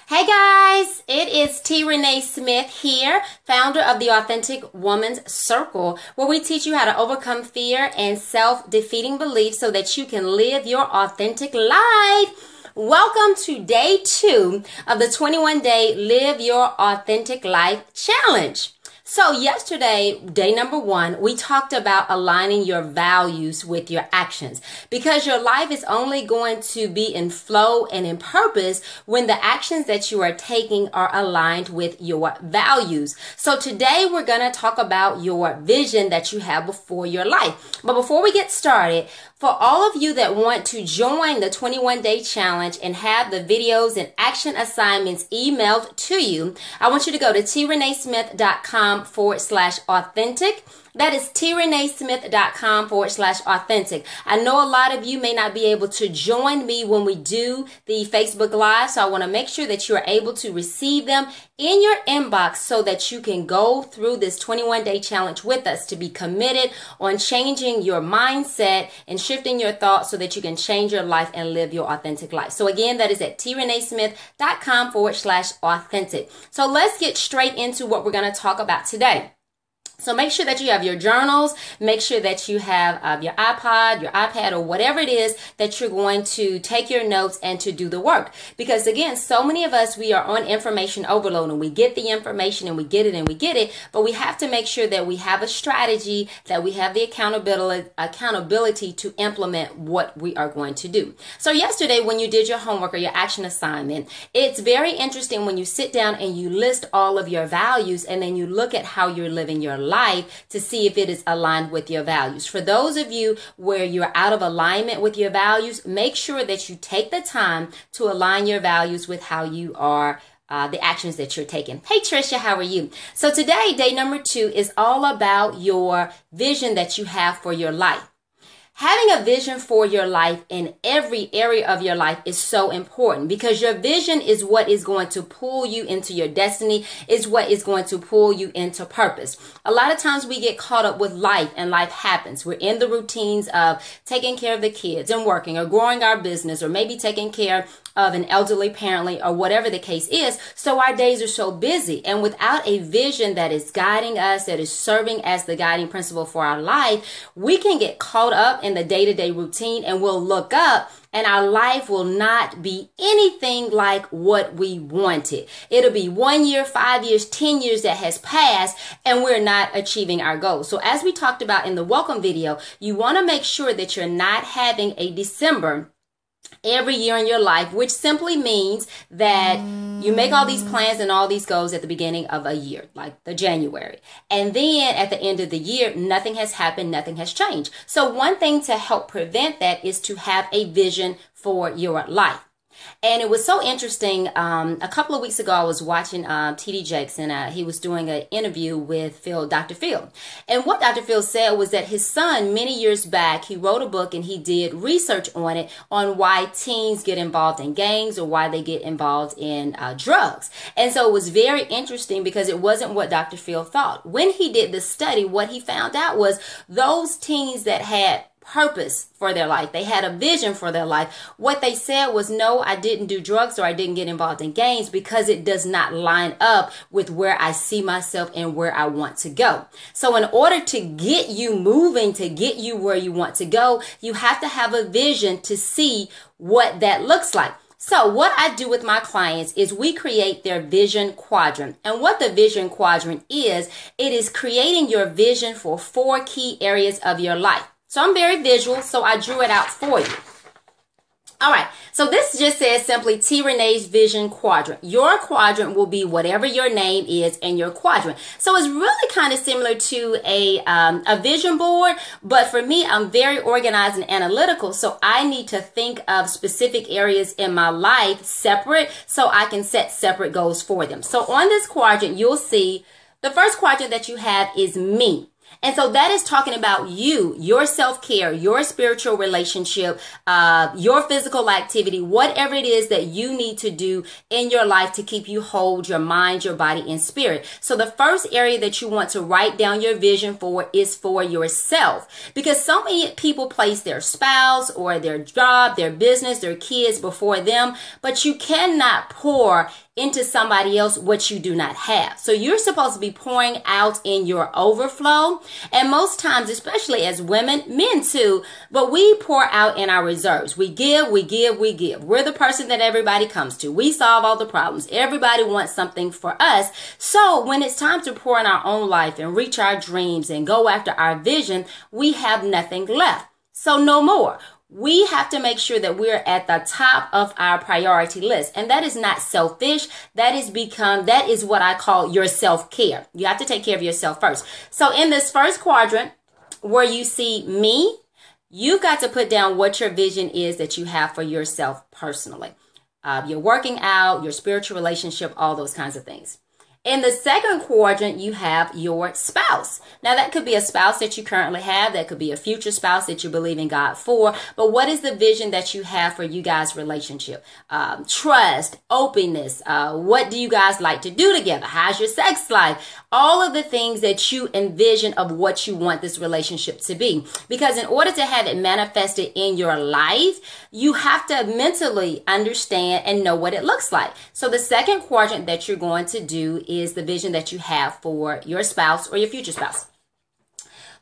Hey guys, it is T. Renee Smith here, founder of the Authentic Woman's Circle, where we teach you how to overcome fear and self-defeating beliefs so that you can live your authentic life. Welcome to day 2 of the 21-day Live Your Authentic Life Challenge. So yesterday, day number 1, we talked about aligning your values with your actions, because your life is only going to be in flow and in purpose when the actions that you are taking are aligned with your values. So today we're going to talk about your vision that you have before your life. But before we get started, for all of you that want to join the 21-day challenge and have the videos and action assignments emailed to you, I want you to go to treneesmith.com/authentic. That is treneesmith.com/authentic. I know a lot of you may not be able to join me when we do the Facebook Live, so I want to make sure that you are able to receive them in your inbox so that you can go through this 21-day challenge with us to be committed on changing your mindset and shifting your thoughts so that you can change your life and live your authentic life. So again, that is at treneesmith.com/authentic. So let's get straight into what we're going to talk about today. So make sure that you have your journals, make sure that you have your iPod, your iPad, or whatever it is that you're going to take your notes and to do the work. Because again, so many of us, we are on information overload and we get the information and we get it, but we have to make sure that we have a strategy, that we have the accountability to implement what we are going to do. So yesterday when you did your homework or your action assignment, it's very interesting when you sit down and you list all of your values and then you look at how you're living your life to see if it is aligned with your values. For those of you where you're out of alignment with your values, make sure that you take the time to align your values with how you are the actions that you're taking. Hey Trisha, how are you? So today, day number 2 is all about your vision that you have for your life. Having a vision for your life in every area of your life is so important, because your vision is what is going to pull you into your destiny, is what is going to pull you into purpose. A lot of times we get caught up with life and life happens. We're in the routines of taking care of the kids and working or growing our business or maybe taking care of an elderly parent or whatever the case is. So our days are so busy, and without a vision that is guiding us, that is serving as the guiding principle for our life, we can get caught up in the day-to-day routine and we'll look up and our life will not be anything like what we wanted. It'll be 1 year, 5 years, 10 years that has passed and we're not achieving our goals. So as we talked about in the welcome video, you want to make sure that you're not having a December every year in your life, which simply means that you make all these plans and all these goals at the beginning of a year, like the January. And then at the end of the year, nothing has happened, nothing has changed. So one thing to help prevent that is to have a vision for your life. And it was so interesting. A couple of weeks ago, I was watching T.D. Jakes, and he was doing an interview with Dr. Phil. And what Dr. Phil said was that his son, many years back, he wrote a book and he did research on it, on why teens get involved in gangs or why they get involved in drugs. And so it was very interesting because it wasn't what Dr. Phil thought. When he did the study, what he found out was those teens that had purpose for their life, they had a vision for their life, what they said was, no, I didn't do drugs or I didn't get involved in gangs because it does not line up with where I see myself and where I want to go. So in order to get you moving, to get you where you want to go, you have to have a vision to see what that looks like. So what I do with my clients is we create their vision quadrant. And what the vision quadrant is, it is creating your vision for 4 key areas of your life. So I'm very visual, so I drew it out for you. All right, so this just says simply T. Renee's Vision Quadrant. Your quadrant will be whatever your name is in your quadrant. So it's really kind of similar to a vision board, but for me, I'm very organized and analytical, so I need to think of specific areas in my life separate so I can set separate goals for them. So on this quadrant, you'll see the first quadrant that you have is me. And so that is talking about you, your self-care, your spiritual relationship, your physical activity, whatever it is that you need to do in your life to keep you whole, your mind, your body, and spirit. So the first area that you want to write down your vision for is for yourself, because so many people place their spouse or their job, their business, their kids before them, but you cannot pour into somebody else what you do not have. So you're supposed to be pouring out in your overflow. And most times, especially as women, men too, but we pour out in our reserves. We give, we give, we give. We're the person that everybody comes to. We solve all the problems. Everybody wants something for us. So when it's time to pour in our own life and reach our dreams and go after our vision, we have nothing left. So no more. We have to make sure that we're at the top of our priority list. And that is not selfish. That is what I call your self-care. You have to take care of yourself first. So in this first quadrant where you see me, you've got to put down what your vision is that you have for yourself personally. Your working out, your spiritual relationship, all those kinds of things. In the second quadrant, you have your spouse. Now, that could be a spouse that you currently have. That could be a future spouse that you believe in God for. But what is the vision that you have for you guys' relationship? Trust, openness. What do you guys like to do together? How's your sex life? All of the things that you envision of what you want this relationship to be. Because in order to have it manifested in your life, you have to mentally understand and know what it looks like. So the second quadrant that you're going to do is the vision that you have for your spouse or your future spouse.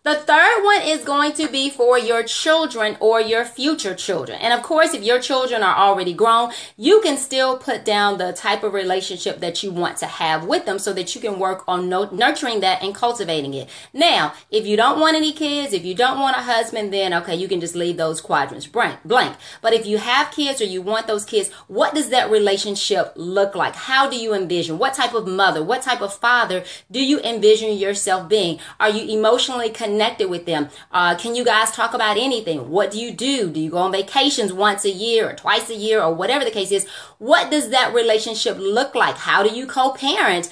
The third one is going to be for your children or your future children. And of course, if your children are already grown, you can still put down the type of relationship that you want to have with them so that you can work on nurturing that and cultivating it. Now, if you don't want any kids, if you don't want a husband, then okay, you can just leave those quadrants blank. But if you have kids or you want those kids, what does that relationship look like? How do you envision? What type of mother, what type of father do you envision yourself being? Are you emotionally connected with them? Can you guys talk about anything? What do you do? Do you go on vacations once a year or twice a year or whatever the case is? What does that relationship look like? How do you co-parent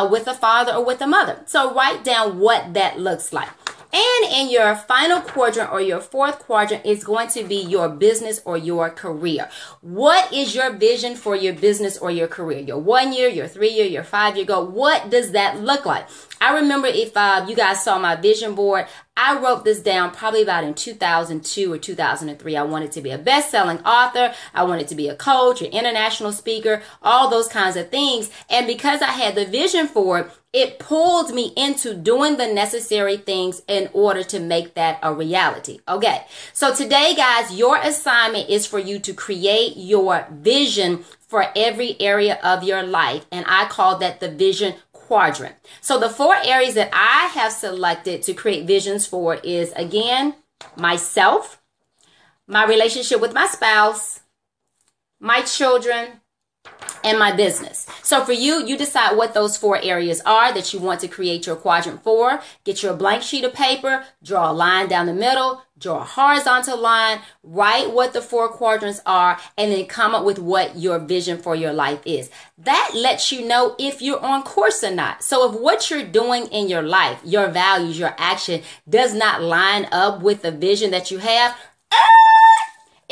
with a father or with a mother? So write down what that looks like. And in your final quadrant or your fourth quadrant is going to be your business or your career. What is your vision for your business or your career? Your 1 year, your 3 year, your 5 year goal. What does that look like? I remember if you guys saw my vision board, I wrote this down probably about in 2002 or 2003. I wanted to be a best-selling author. I wanted to be a coach, an international speaker, all those kinds of things. And because I had the vision for it, it pulled me into doing the necessary things in order to make that a reality. Okay, so today, guys, your assignment is for you to create your vision for every area of your life. And I call that the vision quadrant. So the 4 areas that I have selected to create visions for is, again, myself, my relationship with my spouse, my children, and my business. So for you, you decide what those 4 areas are that you want to create your quadrant for. Get your blank sheet of paper, draw a line down the middle, draw a horizontal line, write what the 4 quadrants are, and then come up with what your vision for your life is. That lets you know if you're on course or not. So if what you're doing in your life, your values, your action does not line up with the vision that you have,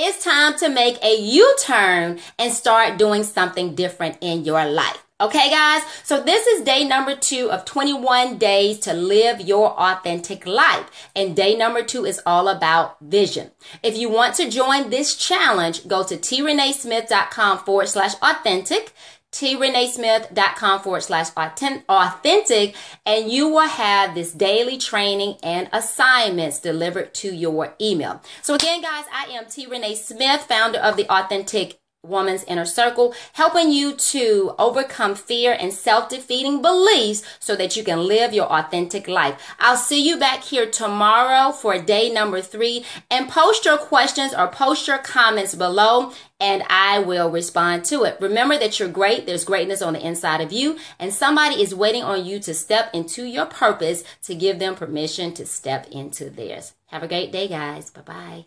it's time to make a U-turn and start doing something different in your life. Okay, guys? So this is day number 2 of 21 days to live your authentic life. And day number 2 is all about vision. If you want to join this challenge, go to treneesmith.com/authentic. treneesmith.com/authentic, and you will have this daily training and assignments delivered to your email. So again, guys, I am T. Renee Smith, founder of the Authentic Woman's Inner Circle, helping you to overcome fear and self-defeating beliefs so that you can live your authentic life. I'll see you back here tomorrow for day number 3, and post your questions or post your comments below, and I will respond to it. Remember that you're great. There's greatness on the inside of you, and somebody is waiting on you to step into your purpose to give them permission to step into theirs. Have a great day, guys. Bye-bye.